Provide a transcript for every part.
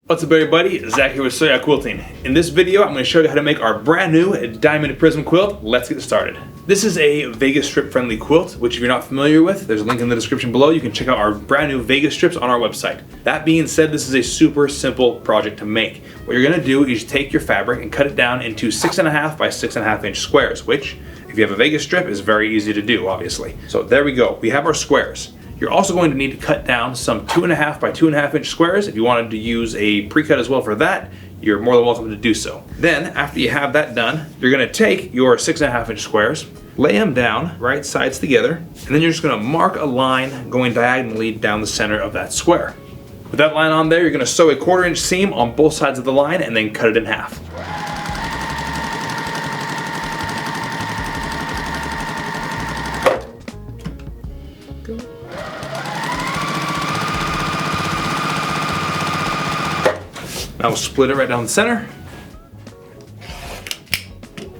What's up everybody, Zach here with Sew Yeah Quilting. In this video I'm going to show you how to make our brand new Diamond Prism quilt. Let's get started. This is a Vegas strip friendly quilt, which if you're not familiar with, there's a link in the description below. You can check out our brand new Vegas strips on our website. That being said, this is a super simple project to make. What you're going to do is take your fabric and cut it down into 6.5 by 6.5 inch squares, which if you have a Vegas strip is very easy to do, obviously. So there we go, we have our squares. You're also going to need to cut down some 2.5 by 2.5 inch squares. If you wanted to use a pre-cut as well for that, you're more than welcome to do so. Then, after you have that done, you're gonna take your 6.5 inch squares, lay them down, right sides together, and then you're just gonna mark a line going diagonally down the center of that square. With that line on there, you're gonna sew a 1/4 inch seam on both sides of the line and then cut it in half. Now we'll split it right down the center.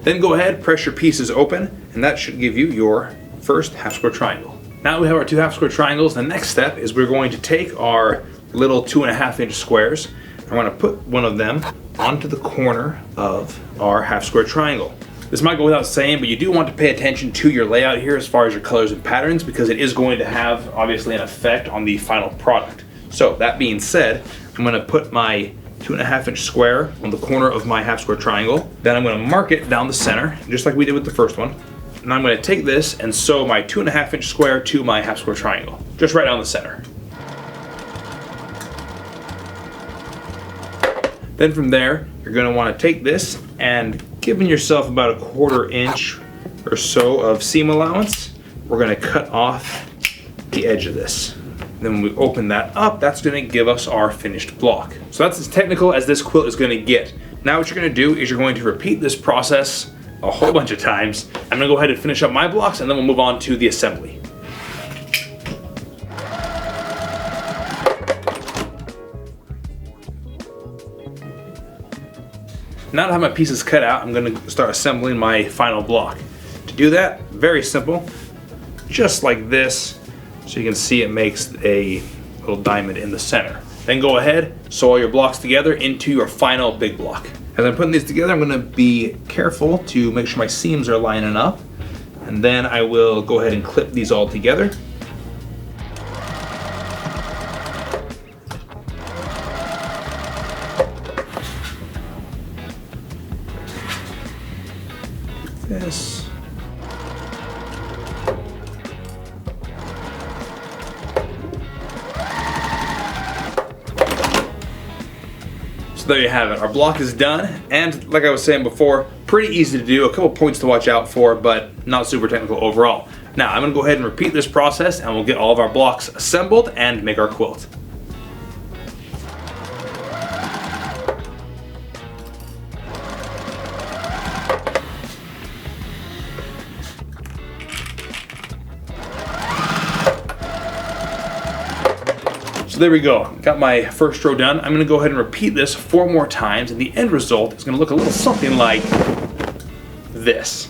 Then go ahead, press your pieces open, and that should give you your first half square triangle. Now we have our 2 half square triangles. The next step is we're going to take our little 2.5 inch squares. I'm going to put one of them onto the corner of our half square triangle. This might go without saying, but you do want to pay attention to your layout here as far as your colors and patterns, because it is going to have obviously an effect on the final product. So that being said, I'm going to put my 2.5 inch square on the corner of my half square triangle. Then I'm going to mark it down the center, just like we did with the first one. And I'm going to take this and sew my 2.5 inch square to my half square triangle, just right down the center. Then from there, you're going to want to take this and giving yourself about a 1/4 inch or so of seam allowance, we're going to cut off the edge of this. Then when we open that up, that's going to give us our finished block. So that's as technical as this quilt is going to get. Now what you're going to do is you're going to repeat this process a whole bunch of times. I'm going to go ahead and finish up my blocks and then we'll move on to the assembly. Now that I have my pieces cut out, I'm going to start assembling my final block. To do that, very simple, just like this. So you can see it makes a little diamond in the center. Then go ahead, sew all your blocks together into your final big block. As I'm putting these together, I'm going to be careful to make sure my seams are lining up. And then I will go ahead and clip these all together. This. So there you have it. Our block is done, and like I was saying before, pretty easy to do. A couple points to watch out for, but not super technical overall. Now I'm going to go ahead and repeat this process, and we'll get all of our blocks assembled and make our quilt. So there we go, got my first row done. I'm gonna go ahead and repeat this 4 more times, and the end result is gonna look a little something like this.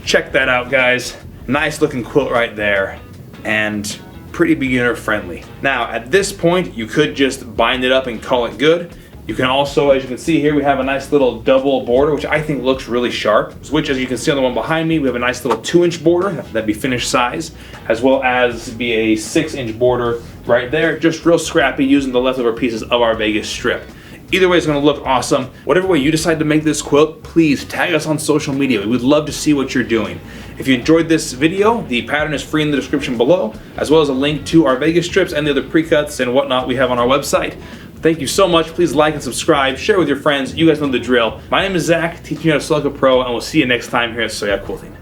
Check that out, guys. Nice looking quilt right there, and pretty beginner friendly. Now, at this point, you could just bind it up and call it good. You can also, as you can see here, we have a nice little double border, which I think looks really sharp. Which, as you can see on the one behind me, we have a nice little 2 inch border, that'd be finished size, as well as be a 6 inch border right there, just real scrappy using the leftover pieces of our Vegas strip. Either way, it's gonna look awesome. Whatever way you decide to make this quilt, please tag us on social media. We would love to see what you're doing. If you enjoyed this video, the pattern is free in the description below, as well as a link to our Vegas strips and the other pre-cuts and whatnot we have on our website. Thank you so much. Please like and subscribe, share with your friends. You guys know the drill. My name is Zach, teaching you how to sew like a pro, and we'll see you next time here at Sew Yeah Quilting.